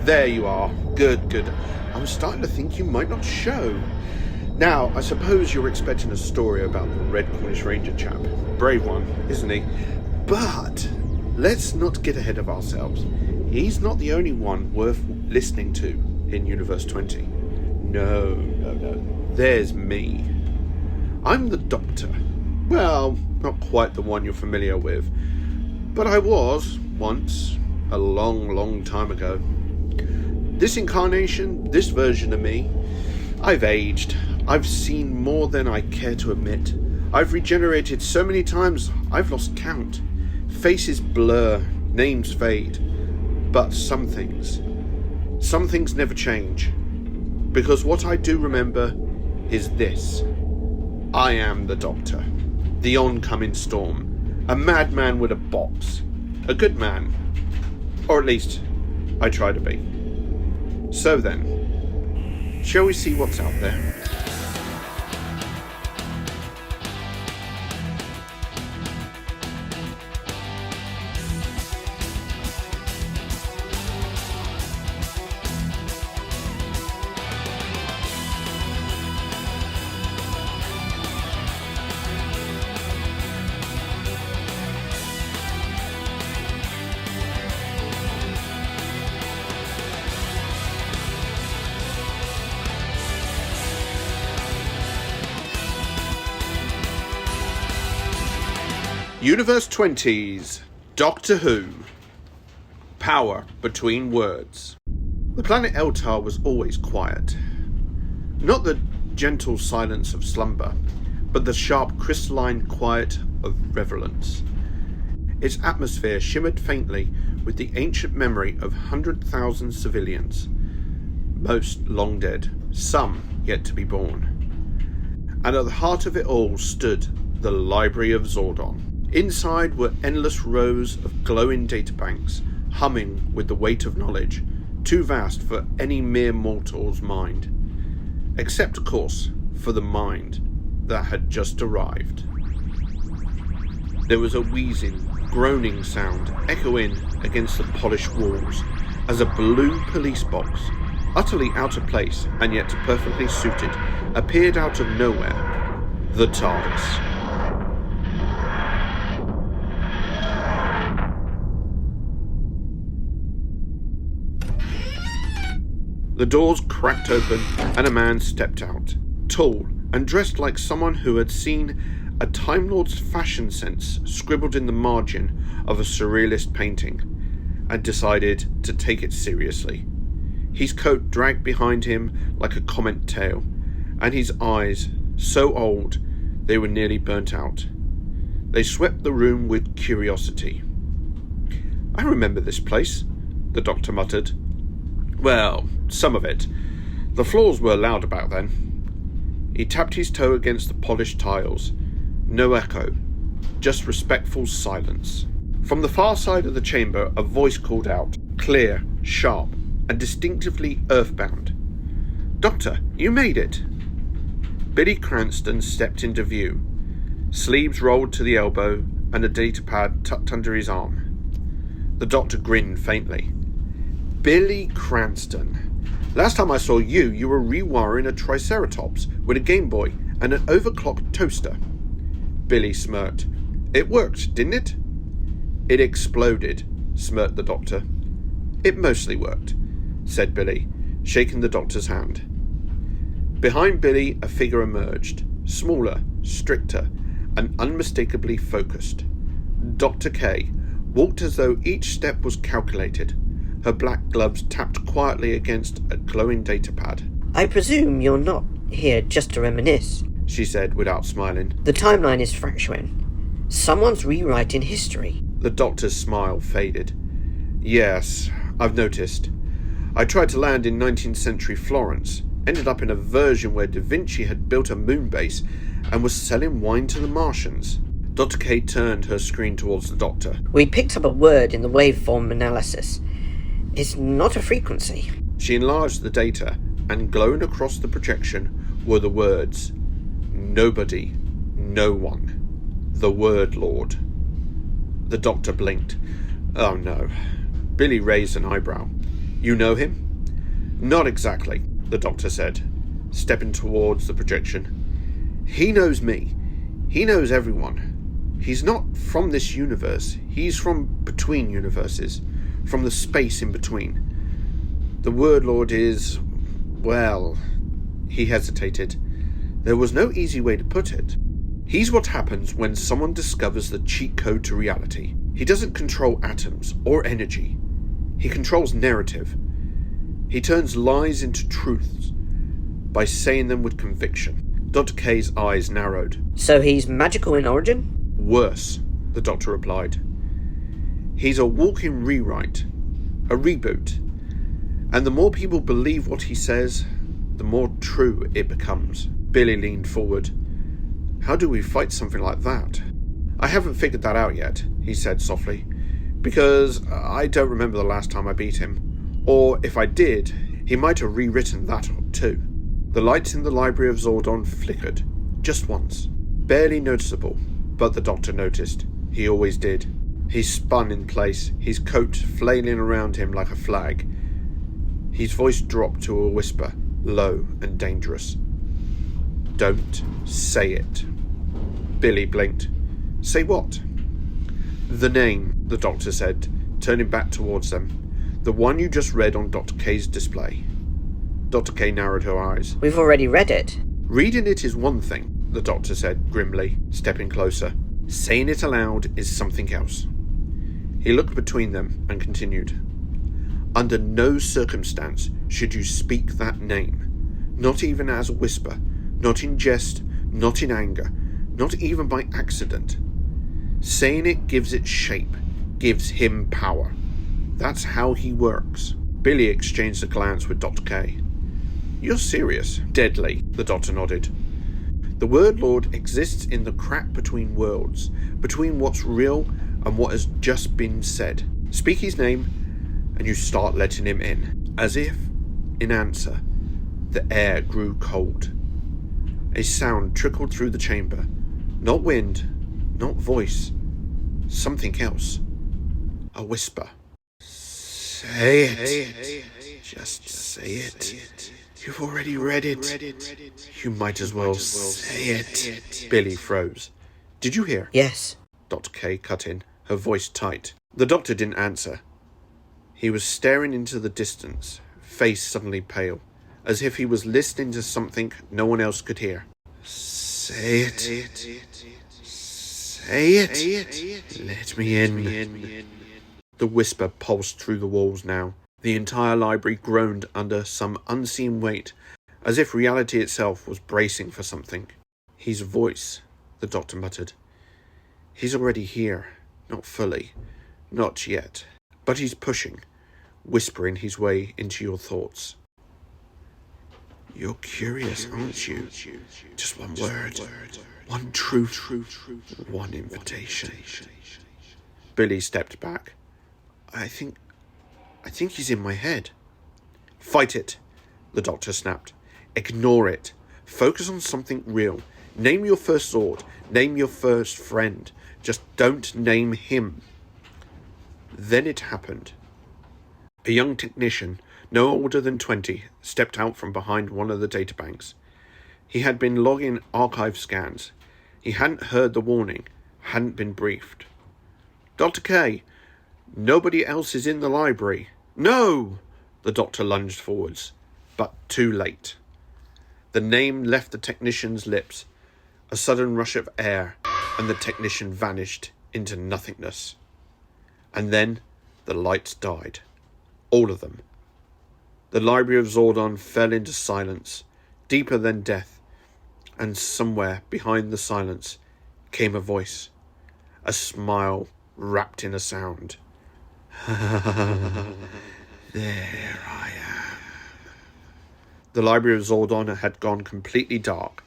There you are. Good, good. I was starting to think you might not show. Now, I suppose you're expecting a story about the Red Cornish Ranger chap. Brave one, isn't he? But let's not get ahead of ourselves. He's not the only one worth listening to in Universe 20. No. There's me. I'm the Doctor. Well, not quite the one you're familiar with. But I was, once, a long time ago. This incarnation, this version of me, I've aged. I've seen more than I care to admit. I've regenerated so many times, I've lost count. Faces blur, names fade. But some things never change. Because what I do remember is this. I am the Doctor. The oncoming storm. A madman with a box. A good man. Or at least, I try to be. So then, shall we see what's out there? Universe 20's Doctor Who. Power between words. The planet Eltar was always quiet. Not the gentle silence of slumber, but the sharp crystalline quiet of reverence. Its atmosphere shimmered faintly with the ancient memory of 100,000 civilians, most long dead, some yet to be born. And at the heart of it all stood the Library of Zordon. Inside were endless rows of glowing databanks, humming with the weight of knowledge, too vast for any mere mortal's mind. Except, of course, for the mind that had just arrived. There was a wheezing, groaning sound echoing against the polished walls as a blue police box, utterly out of place and yet perfectly suited, appeared out of nowhere. The TARDIS. The doors cracked open and a man stepped out, tall and dressed like someone who had seen a Time Lord's fashion sense scribbled in the margin of a surrealist painting and decided to take it seriously. His coat dragged behind him like a comet tail, and his eyes, so old they were nearly burnt out. They swept the room with curiosity. "I remember this place," the Doctor muttered. "Well, some of it. The floors were loud about then." He tapped his toe against the polished tiles. No echo, just respectful silence. From the far side of the chamber, a voice called out, clear, sharp, and distinctively earthbound. "Doctor, you made it!" Billy Cranston stepped into view, sleeves rolled to the elbow and a datapad tucked under his arm. The Doctor grinned faintly. "Billy Cranston. Last time I saw you, you were rewiring a Triceratops with a Game Boy and an overclocked toaster." Billy smirked. "It worked, didn't it?" "It exploded," smirked the Doctor. "It mostly worked," said Billy, shaking the Doctor's hand. Behind Billy, a figure emerged, smaller, stricter, and unmistakably focused. Dr. K walked as though each step was calculated. Her black gloves tapped quietly against a glowing datapad. "I presume you're not here just to reminisce," she said without smiling. "The timeline is fracturing. Someone's rewriting history." The Doctor's smile faded. "Yes, I've noticed. I tried to land in 19th century Florence, ended up in a version where Da Vinci had built a moon base and was selling wine to the Martians." Dr. K turned her screen towards the Doctor. "We picked up a word in the waveform analysis. It's not a frequency." She enlarged the data, and glowing across the projection were the words, "Nobody, no one, the Word Lord." The Doctor blinked. "Oh no." Billy raised an eyebrow. You know him? Not exactly, the doctor said, stepping towards the projection. He knows me. He knows everyone. He's not from this universe. He's from between universes, from the space in between. The Word Lord is, well, he hesitated. There was no easy way to put it. He's what happens when someone discovers the cheat code to reality. He doesn't control atoms or energy. He controls narrative. He turns lies into truths by saying them with conviction. Dr. K's eyes narrowed. So he's magical in origin? Worse, the doctor replied. He's a walking rewrite, a reboot. And the more people believe what he says, the more true it becomes. Billy leaned forward. How do we fight something like that? I haven't figured that out yet, he said softly, because I don't remember the last time I beat him. Or if I did, he might have rewritten that too. The lights in the library of Zordon flickered, just once. Barely noticeable, but the doctor noticed. He always did. He spun in place, his coat flailing around him like a flag. His voice dropped to a whisper, low and dangerous. Don't say it. Billy blinked. Say what? The name, the doctor said, turning back towards them. The one you just read on Dr. K's display. Dr. K narrowed her eyes. We've already read it. Reading it is one thing, the doctor said grimly, stepping closer. Saying it aloud is something else. He looked between them and continued. Under no circumstance should you speak that name. Not even as a whisper. Not in jest. Not in anger. Not even by accident. Saying it gives it shape. Gives him power. That's how he works. Billy exchanged a glance with Dr. K. You're serious? Deadly, the doctor nodded. The Word Lord exists in the crack between worlds, between what's real and what has just been said. Speak his name, and you start letting him in. As if, in answer, the air grew cold. A sound trickled through the chamber. Not wind, not voice. Something else. A whisper. Say it. Just say it. You've already read it. You might as well say it. Billy froze. Did you hear? Yes. Dr. K cut in, her voice tight. The doctor didn't answer. He was staring into the distance, face suddenly pale, as if he was listening to something no one else could hear. Say it. Say it. Let me in. The whisper pulsed through the walls now. The entire library groaned under some unseen weight, as if reality itself was bracing for something. His voice, the doctor muttered. He's already here. Not fully. Not yet. But he's pushing, whispering his way into your thoughts. You're curious, aren't you? Just one word. One truth. One invitation. Billy stepped back. I think he's in my head. Fight it, the doctor snapped. Ignore it. Focus on something real. Name your first sword. Name your first friend. Just don't name him. Then it happened. A young technician, no older than 20, stepped out from behind one of the databanks. He had been logging archive scans. He hadn't heard the warning, hadn't been briefed. Dr. K, nobody else is in the library. No! The doctor lunged forwards, but too late. The name left the technician's lips, a sudden rush of air, and the technician vanished into nothingness. And then the lights died. All of them. The library of Zordon fell into silence, deeper than death, and somewhere behind the silence came a voice, a smile wrapped in a sound. There I am. The library of Zordon had gone completely dark.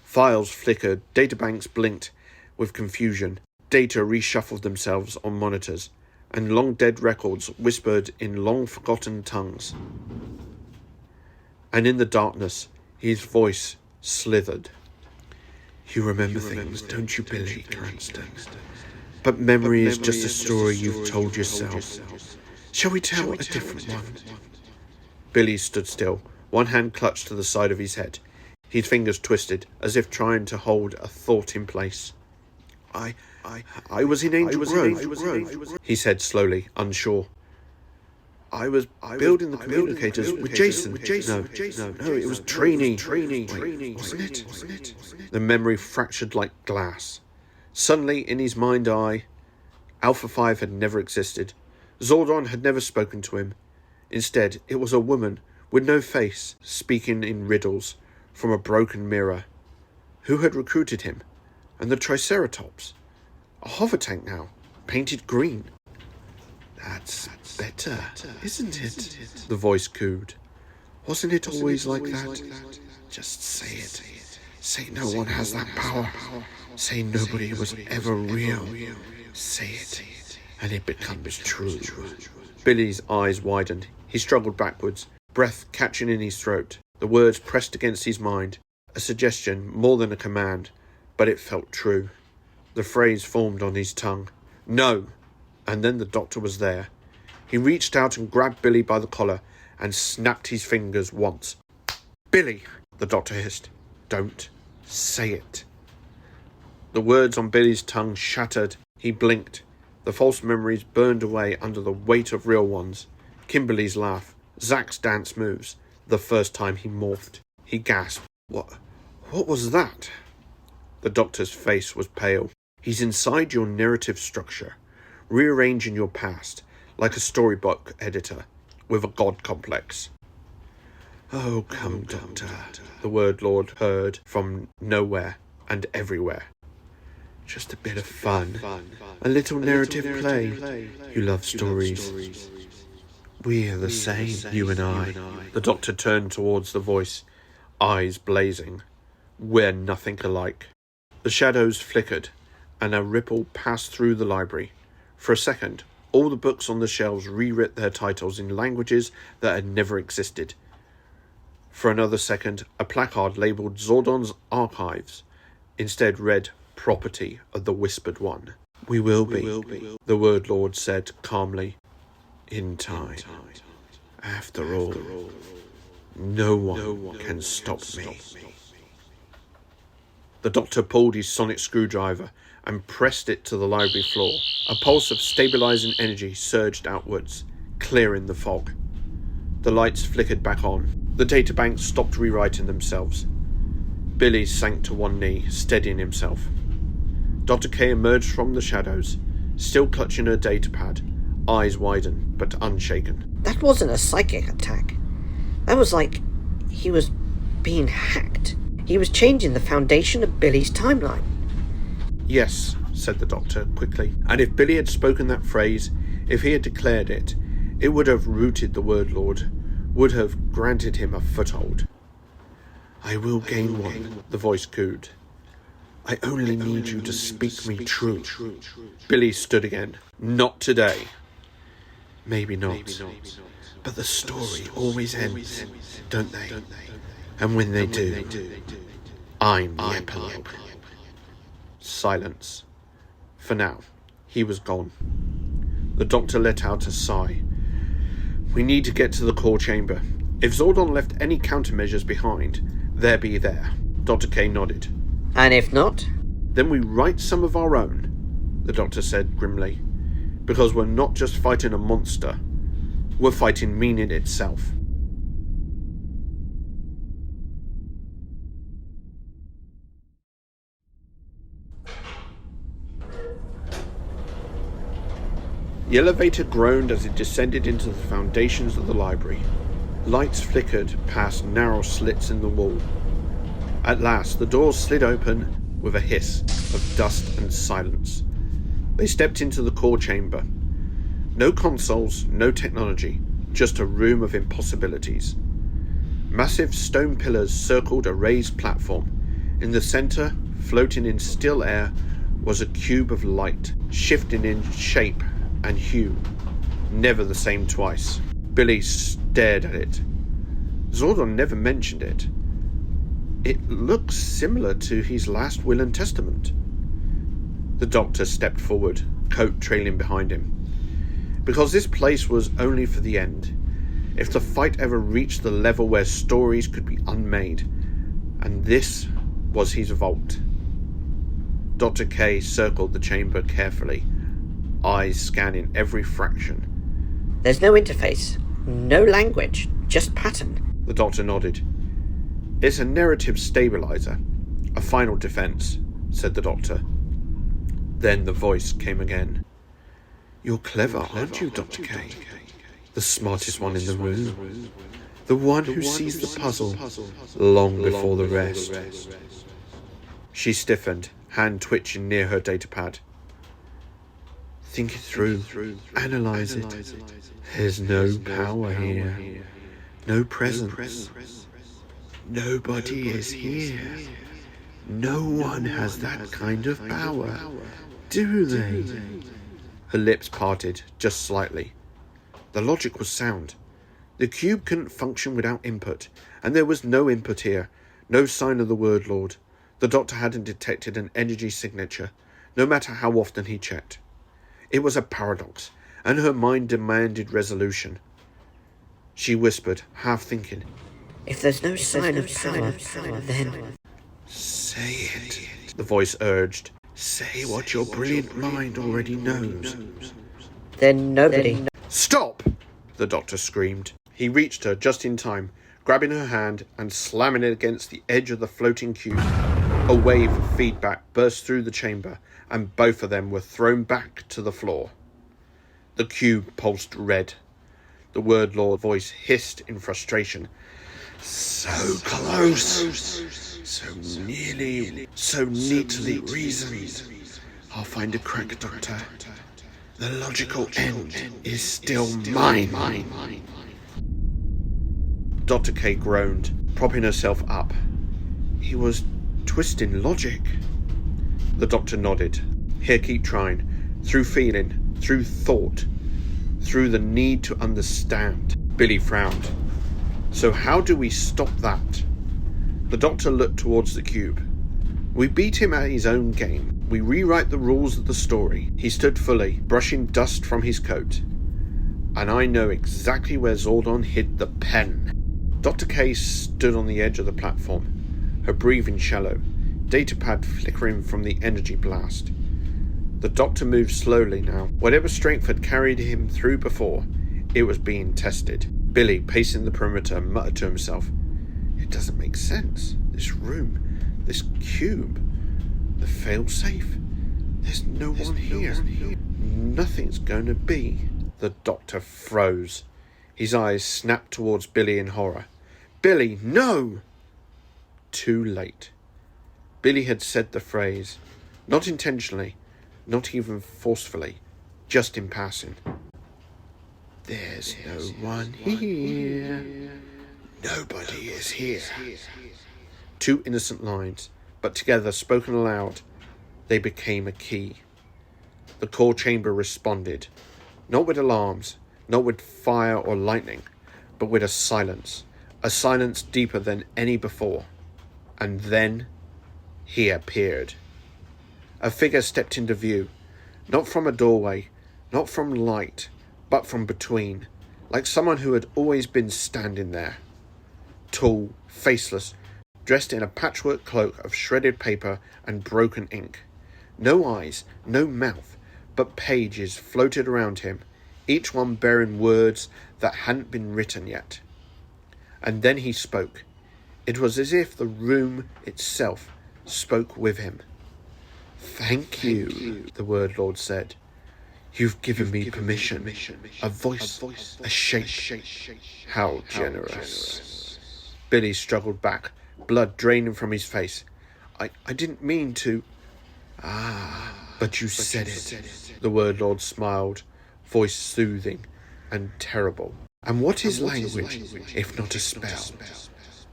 Files flickered, databanks blinked with confusion, data reshuffled themselves on monitors, and long-dead records whispered in long-forgotten tongues. And in the darkness, his voice slithered. You remember things, don't you, Billy Cranston? But memory is just a story you've told yourself. Shall we tell a different one? Billy stood still, one hand clutched to the side of his head. His fingers twisted, as if trying to hold a thought in place. I was in Angel Grove, he said slowly, unsure. I was building the communicators with Jason. No, it was Trainee. Wasn't it? The memory fractured like glass. Suddenly, in his mind's eye, Alpha 5 had never existed. Zordon had never spoken to him. Instead, it was a woman with no face, speaking in riddles from a broken mirror. Who had recruited him? And the Triceratops? A hover tank now, painted green. That's better, isn't it? The voice cooed. Wasn't it always like that? Just say it. Say no one has that power. Say nobody was ever real. Say it, and it becomes true. Billy's eyes widened. He struggled backwards, breath catching in his throat. The words pressed against his mind, a suggestion more than a command, but it felt true. The phrase formed on his tongue. No! And then the doctor was there. He reached out and grabbed Billy by the collar and snapped his fingers once. Billy! The doctor hissed. Don't say it. The words on Billy's tongue shattered. He blinked. The false memories burned away under the weight of real ones. Kimberly's laugh, Zach's dance moves, the first time he morphed. He gasped. What was that? The doctor's face was pale. He's inside your narrative structure, rearranging your past, like a storybook editor, with a god complex. Oh, come, Doctor, the word Lord heard from nowhere and everywhere. Just a bit of fun, a little narrative play. You love stories. We're the same, you and I. The doctor turned towards the voice, eyes blazing. We're nothing alike. The shadows flickered, and a ripple passed through the library. For a second, all the books on the shelves rewrit their titles in languages that had never existed. For another second, a placard labelled Zordon's Archives instead read Property of the Whispered One. We will be, the Word Lord said calmly. In time. After all, no one can stop me. The doctor pulled his sonic screwdriver and pressed it to the library floor. A pulse of stabilising energy surged outwards, clearing the fog. The lights flickered back on. The databanks stopped rewriting themselves. Billy sank to one knee, steadying himself. Dr. K emerged from the shadows, still clutching her datapad, eyes widened but unshaken. That wasn't a psychic attack. That was like he was being hacked. He was changing the foundation of Billy's timeline. Yes, said the doctor quickly. And if Billy had spoken that phrase, if he had declared it, it would have rooted the Word Lord, would have granted him a foothold. I will gain one, the voice cooed. I only need you to speak me true. Billy stood again. Not today. Maybe not. But the story always ends, don't they? And when they do, I'm the epilogue. Silence. For now, he was gone. The doctor let out a sigh. We need to get to the core chamber. If Zordon left any countermeasures behind, they'll be there. Dr. K nodded. And if not? Then we write some of our own, the doctor said grimly. Because we're not just fighting a monster, we're fighting meaning itself. The elevator groaned as it descended into the foundations of the library. Lights flickered past narrow slits in the wall. At last, the doors slid open with a hiss of dust and silence. They stepped into the core chamber. No consoles, no technology, just a room of impossibilities. Massive stone pillars circled a raised platform. In the center, floating in still air, was a cube of light, shifting in shape and hue, never the same twice. Billy stared at it. Zordon never mentioned it. It looks similar to his last will and testament. The doctor stepped forward, coat trailing behind him. because this place was only for the end. If the fight ever reached the level where stories could be unmade, and this was his vault. Dr. K circled the chamber carefully, eyes scanning every fraction. There's no interface, no language, just pattern. The doctor nodded. It's a narrative stabilizer, a final defense, said the doctor. Then the voice came again. You're clever, aren't you, Dr. K? The smartest one in the room. The one who sees the puzzle long before the rest. She stiffened, hand twitching near her datapad. Think it through, analyze it. There's no power here, no presence. Nobody is here. No one has that kind of power, do they? Her lips parted just slightly. The logic was sound. The cube couldn't function without input, and there was no input here, no sign of the word lord. The doctor hadn't detected an energy signature, no matter how often he checked. It was a paradox, and her mind demanded resolution. She whispered, half thinking, If there's no sign of power, then... Say it, the voice urged. Say what your brilliant mind already knows. Then nobody... Stop! The doctor screamed. He reached her just in time, grabbing her hand and slamming it against the edge of the floating cube. A wave of feedback burst through the chamber, and both of them were thrown back to the floor. The cube pulsed red. The word lord voice hissed in frustration. So close! So nearly, so neatly reasoned. I'll find a crack, Doctor. The logical end is still mine. Dr. K groaned, propping herself up. He was twisting logic. The doctor nodded. Here, keep trying. Through feeling, through thought, through the need to understand. Billy frowned. So how do we stop that? The doctor looked towards the cube. We beat him at his own game. We rewrite the rules of the story. He stood fully, brushing dust from his coat. And I know exactly where Zordon hid the pen. Dr. K stood on the edge of the platform, her breathing shallow, datapad flickering from the energy blast. The doctor moved slowly now. Whatever strength had carried him through before, it was being tested. Billy, pacing the perimeter, muttered to himself, It doesn't make sense. This room, this cube, the fail-safe. There's no one here. Nothing's going to be. The doctor froze. His eyes snapped towards Billy in horror. Billy, no! Too late. Billy had said the phrase, not intentionally, not even forcefully, just in passing. There's no one here. Nobody is here. Two innocent lines, but together, spoken aloud, they became a key. The core chamber responded, not with alarms, not with fire or lightning, but with a silence deeper than any before. And then he appeared. A figure stepped into view, not from a doorway, not from light, but from between, like someone who had always been standing there. Tall, faceless, dressed in a patchwork cloak of shredded paper and broken ink. No eyes, no mouth, but pages floated around him, each one bearing words that hadn't been written yet. And then he spoke. It was as if the room itself spoke with him. Thank you, the word lord said. You've given me permission, a voice, a shape. How generous. Billy struggled back, blood draining from his face. I didn't mean to... But you said it. The word lord smiled, voice soothing and terrible. And what is language, if not a spell?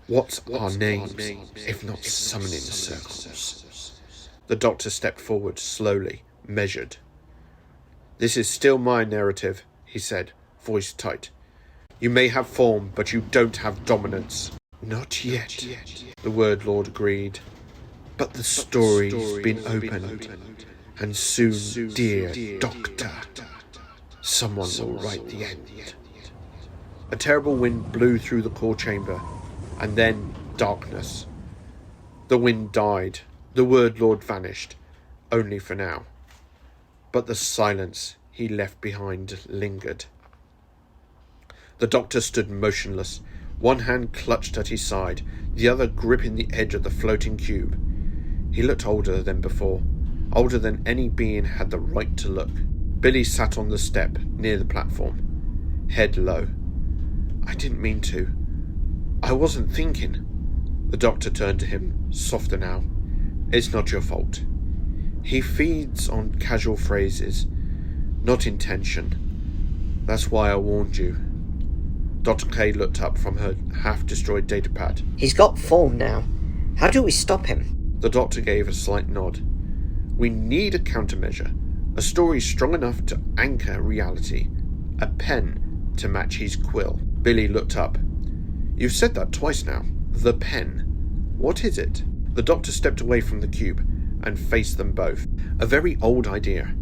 What's our names, if not summoning circles? The doctor stepped forward, slowly, measured. This is still my narrative, he said, voice tight. You may have form, but you don't have dominance. Not yet, the word lord agreed. But the story's been opened, and soon, dear doctor, Someone will write the end. A terrible wind blew through the core chamber, and then darkness. The wind died. The word lord vanished, only for now. But the silence he left behind lingered. The doctor stood motionless, one hand clutched at his side, the other gripping the edge of the floating cube. He looked older than before, older than any being had the right to look. Billy sat on the step near the platform, head low. I didn't mean to. I wasn't thinking. The doctor turned to him, softer now. It's not your fault. He feeds on casual phrases, not intention. That's why I warned you. Dr. K looked up from her half-destroyed datapad. He's got form now. How do we stop him? The doctor gave a slight nod. We need a countermeasure. A story strong enough to anchor reality. A pen to match his quill. Billy looked up. You've said that twice now. The pen. What is it? The doctor stepped away from the cube and faced them both. A very old idea.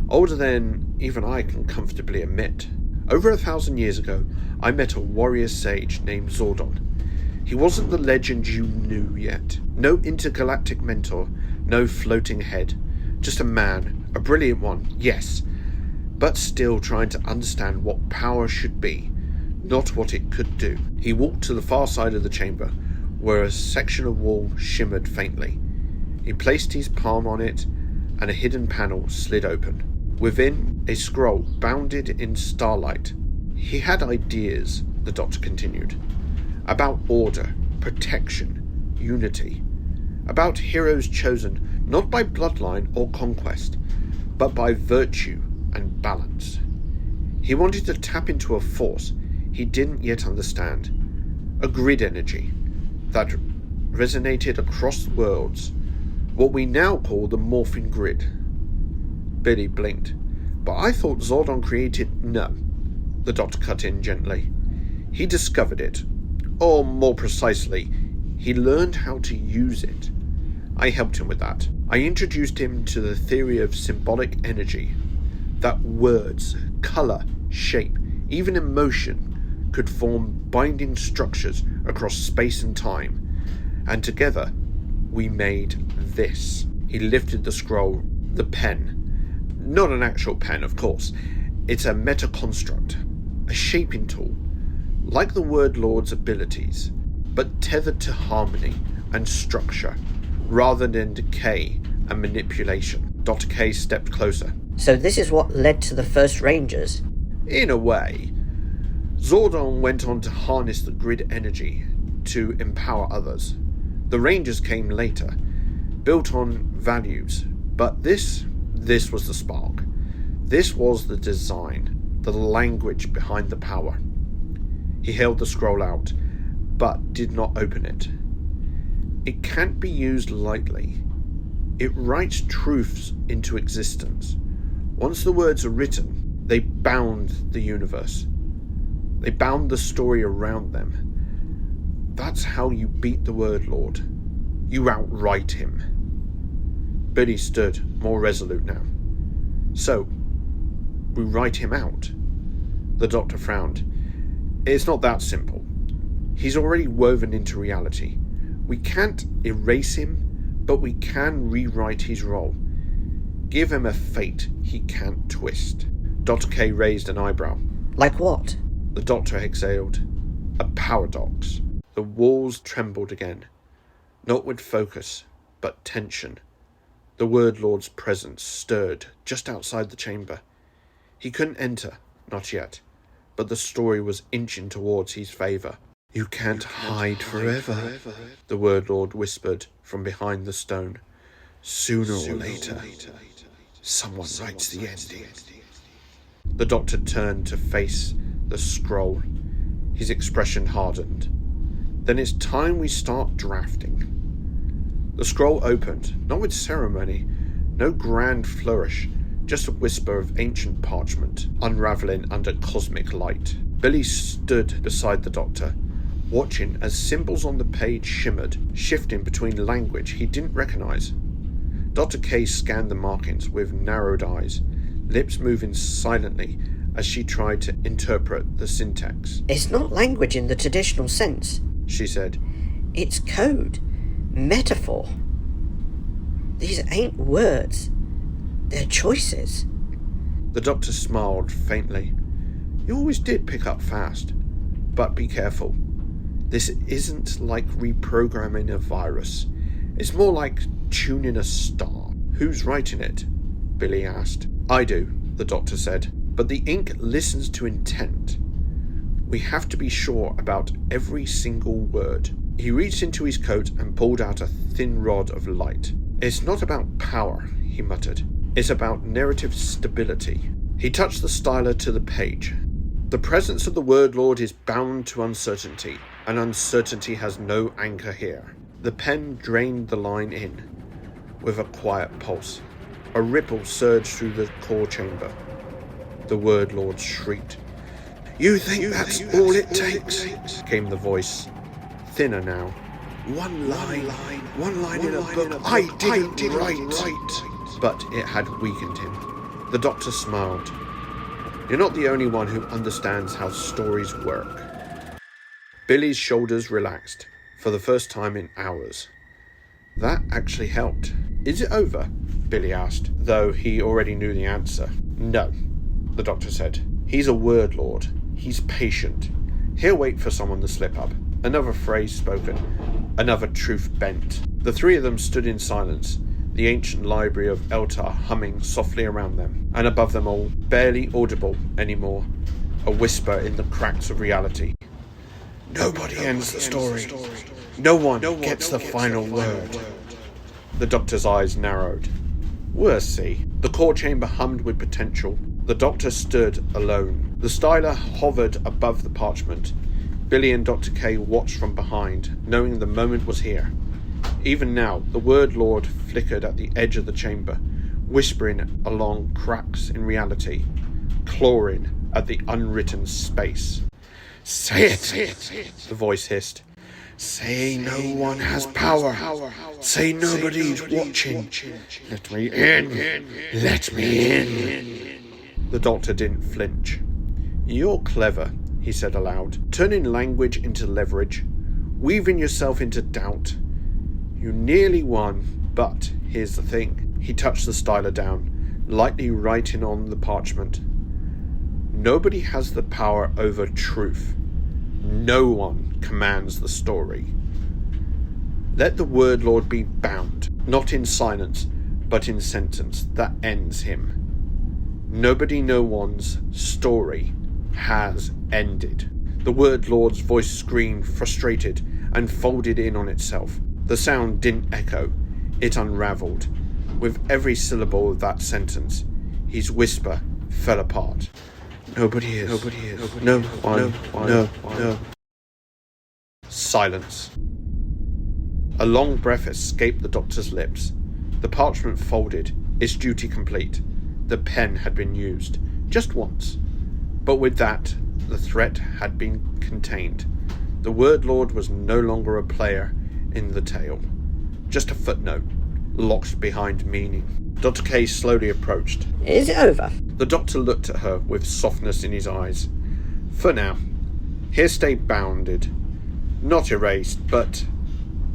Older than even I can comfortably admit. Over 1,000 years ago, I met a warrior sage named Zordon. He wasn't the legend you knew yet. No intergalactic mentor, no floating head. Just a man, a brilliant one, yes, but still trying to understand what power should be, not what it could do. He walked to the far side of the chamber, where a section of wall shimmered faintly. He placed his palm on it, and a hidden panel slid open. Within, a scroll bounded in starlight. He had ideas, the doctor continued, about order, protection, unity, about heroes chosen not by bloodline or conquest, but by virtue and balance. He wanted to tap into a force he didn't yet understand, a grid energy that resonated across worlds, what we now call the morphing grid. Billy blinked. But I thought Zordon created... No, the doctor cut in gently. He discovered it. Or more precisely, he learned how to use it. I helped him with that. I introduced him to the theory of symbolic energy, that words, colour, shape, even emotion could form binding structures across space and time, and together we made this. He lifted the scroll, the pen. Not an actual pen, of course. It's a meta-construct, a shaping tool, like the word lord's abilities, but tethered to harmony and structure, rather than decay and manipulation. Dr. K stepped closer. So this is what led to the first Rangers? In a way. Zordon went on to harness the grid energy to empower others. The Rangers came later, built on values, but this was the spark. This was the design, the language behind the power. He held the scroll out, but did not open it. It can't be used lightly. It writes truths into existence. Once the words are written, they bound the universe. They bound the story around them. That's how you beat the Word Lord. You outright him. Billy stood, more resolute now. So, we write him out? The doctor frowned. It's not that simple. He's already woven into reality. We can't erase him, but we can rewrite his role. Give him a fate he can't twist. Dr. K raised an eyebrow. Like what? The doctor exhaled. A paradox. The walls trembled again. Not with focus, but tension. The Word Lord's presence stirred just outside the chamber. He couldn't enter, not yet, but the story was inching towards his favour. You can't hide forever, the Word Lord whispered from behind the stone. Sooner or later, someone writes the ending. The doctor turned to face the scroll. His expression hardened. Then it's time we start drafting. The scroll opened, not with ceremony, no grand flourish, just a whisper of ancient parchment, unravelling under cosmic light. Billy stood beside the doctor, watching as symbols on the page shimmered, shifting between language he didn't recognise. Dr. K scanned the markings with narrowed eyes, lips moving silently as she tried to interpret the syntax. It's not language in the traditional sense, she said. It's code, metaphor. These ain't words, they're choices. The doctor smiled faintly. You always did pick up fast, but be careful. This isn't like reprogramming a virus. It's more like tuning a star. Who's writing it? Billy asked. I do, the doctor said, but the ink listens to intent. We have to be sure about every single word. He reached into his coat and pulled out a thin rod of light. It's not about power, he muttered. It's about narrative stability. He touched the styler to the page. The presence of the word lord is bound to uncertainty, and uncertainty has no anchor here. The pen drained the line in, with a quiet pulse. A ripple surged through the core chamber. The word lord shrieked. You think that's all it takes? Came the voice, thinner now. One line in a book I didn't write. But it had weakened him. The doctor smiled. You're not the only one who understands how stories work. Billy's shoulders relaxed, for the first time in hours. That actually helped. Is it over? Billy asked, though he already knew the answer. No, the doctor said. He's a word lord. He's patient. He'll wait for someone to slip up. Another phrase spoken. Another truth bent. The three of them stood in silence, the ancient library of Eltar humming softly around them, and above them all, barely audible anymore, a whisper in the cracks of reality. Nobody ends the story. No one gets the final word. The doctor's eyes narrowed. We'll see. The core chamber hummed with potential. The doctor stood alone. The styler hovered above the parchment. Billy and Dr. K watched from behind, knowing the moment was here. Even now, the word lord flickered at the edge of the chamber, whispering along cracks in reality, clawing at the unwritten space. Say it, the voice hissed. Say no one has power. Say nobody's watching. Let me in. Let me in. The doctor didn't flinch. You're clever, he said aloud, turning language into leverage, weaving yourself into doubt. You nearly won, but here's the thing. He touched the styler down, lightly writing on the parchment. Nobody has the power over truth. No one commands the story. Let the word lord be bound, not in silence, but in sentence that ends him. Nobody, no one's story has ended. The word lord's voice screamed, frustrated, and folded in on itself. The sound didn't echo, it unravelled. With every syllable of that sentence, his whisper fell apart. Nobody is. No one. Silence. A long breath escaped the doctor's lips. The parchment folded, its duty complete. The pen had been used, just once. But with that, the threat had been contained. The word lord was no longer a player in the tale, just a footnote, locked behind meaning. Dr. K slowly approached. Is it over? The doctor looked at her with softness in his eyes. For now. Here stay bounded. Not erased, but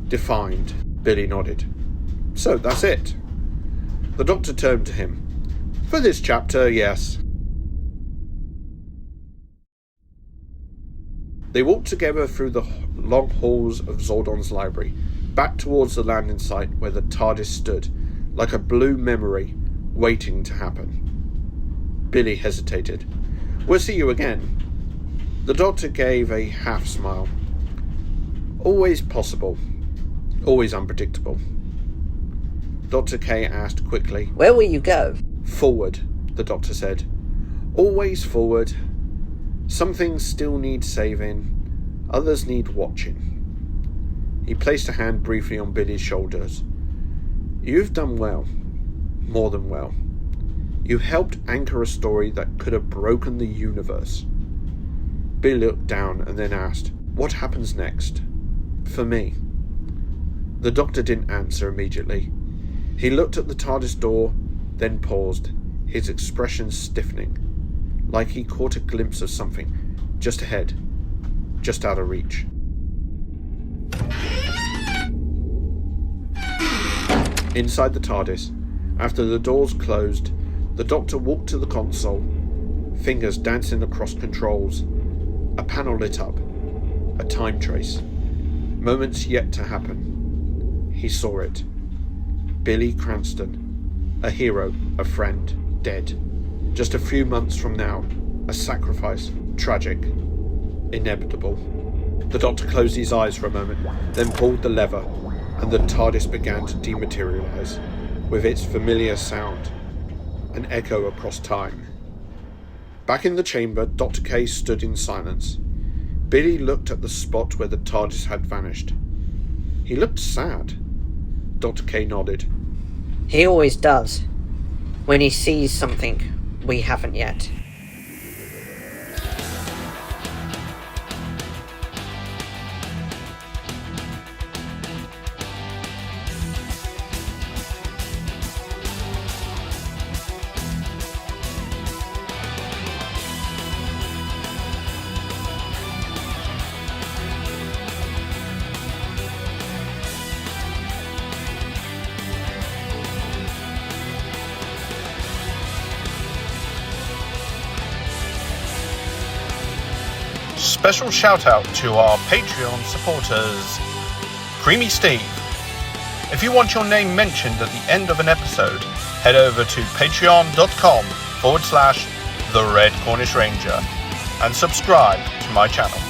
defined. Billy nodded. So that's it. The doctor turned to him. For this chapter, yes. They walked together through the long halls of Zordon's library, back towards the landing site where the TARDIS stood, like a blue memory, waiting to happen. Billy hesitated. We'll see you again. The doctor gave a half smile. Always possible. Always unpredictable. Dr. K asked quickly. Where will you go? Forward, the doctor said. Always forward. Some things still need saving, others need watching. He placed a hand briefly on Billy's shoulders. You've done well, more than well. You helped anchor a story that could have broken the universe. Billy looked down and then asked, what happens next? For me. The doctor didn't answer immediately. He looked at the TARDIS door, then paused, his expression stiffening. like he caught a glimpse of something just ahead, just out of reach. Inside the TARDIS, after the doors closed, the Doctor walked to the console, fingers dancing across controls. A panel lit up, a time trace. Moments yet to happen. He saw it. Billy Cranston, a hero, a friend, dead. Just a few months from now, a sacrifice, tragic, inevitable. The Doctor closed his eyes for a moment, then pulled the lever, and the TARDIS began to dematerialize, with its familiar sound, an echo across time. Back in the chamber, Dr. K stood in silence. Billy looked at the spot where the TARDIS had vanished. He looked sad. Dr. K nodded. He always does, when he sees something we haven't yet. Special shout out to our Patreon supporters. Creamy Steve. If you want your name mentioned at the end of an episode, head over to patreon.com/The Red Cornish Ranger and subscribe to my channel.